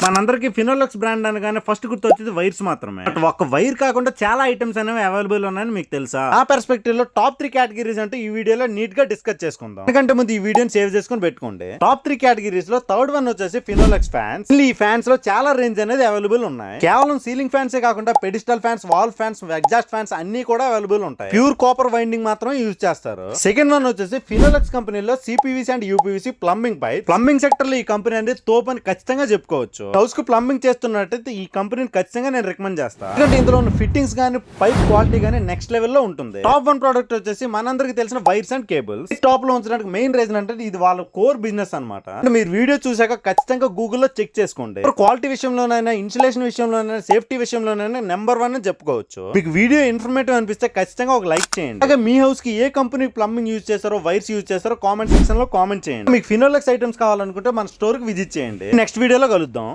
మనందరికి ఫినోలెక్స్ బ్రాండ్ అనగానే ఫస్ట్ గుర్తొచ్చేది వైర్స్ మాత్రమే. బట్ ఒక వైర్ కాకుండా చాలా ఐటమ్స్ అనేవి అవైలబుల్ ఉన్నాయని మీకు తెలుసా? ఆ పర్స్పెక్టివ్ లో టాప్ 3 కేటగిరీస్ అంటే ఈ వీడియోలో నీట్ గా డిస్కస్ చేసుకుందాం. ఎందుకంటే ముందు ఈ వీడియోని సేవ్ చేసుకుని పెట్టుకోండి. టాప్ 3 కేటగిరీస్ లో థర్డ్ వన్ వచ్చేసి ఫినోలెక్స్ ఫ్యాన్స్. ఈ ఫ్యాన్స్ లో చాలా రేంజ్ అనేది అవైలబుల్ ఉన్నాయి. కేవలం సీలింగ్ ఫ్యాన్స్ కాకుండా pedestal fans, wall fans, exhaust fans అన్ని కూడా అవైలబుల్ ఉంటాయి. ప్యూర్ కాపర్ వైండింగ్ మాత్రం యూజ్ చేస్తారు. సెకండ్ వన్ వచ్చేసి ఫినోలెక్స్ కంపెనీలో CPVC and UPVC plumbing pipe. Plumbing sector లో ఈ కంపెనీ అనేది తోపు అని ఖచ్చితంగా చెప్పుకోవచ్చు. హౌస్ కు ప్లంబింగ్ చేస్తున్నట్టయితే ఈ కంపెనీని ఖచ్చితంగా నేను రికమెండ్ చేస్తాను. ఎందుకంటే ఇందులో ఉన్న ఫిట్టింగ్స్ గానీ పైప్ క్వాలిటీ గానీ నెక్స్ట్ లెవెల్ లో ఉంటుంది. టాప్ వన్ ప్రోడక్ట్ వచ్చేసి మనందరికి తెలిసిన వైర్స్ అండ్ కేబుల్స్. టాప్ లో ఉంచడానికి మెయిన్ రీజన్ అంటే ఇది వాళ్ళ కోర్ బిజినెస్ అనమాట. మీరు వీడియో చూసాక ఖచ్చితంగా గూగుల్లో చెక్ చేసుకోండి. క్వాలిటీ విషయంలోనైనా, ఇన్సులేషన్ విషయంలోనైనా, సేఫ్టీ విషయంలోనైనా నెంబర్ 1 అని చెప్పుకోవచ్చు. మీకు వీడియో ఇన్ఫర్మేటివ్ అనిపిస్తే ఖచ్చితంగా ఒక లైక్ చేయండి. అలాగే మీ హౌస్ కి ఏ కంపెనీ ప్లంబింగ్ యూజ్ చేస్తారో, వైర్స్ యూజ్ చేస్తారో కామెంట్ సెక్షన్ లో కామెంట్ చేయండి. మీకు ఫినోలెక్స్ ఐటమ్స్ కావాలనుకుంటే మన స్టోర్ కి విజిట్ చేయండి. నెక్స్ట్ వీడియోలో కలుద్దాం.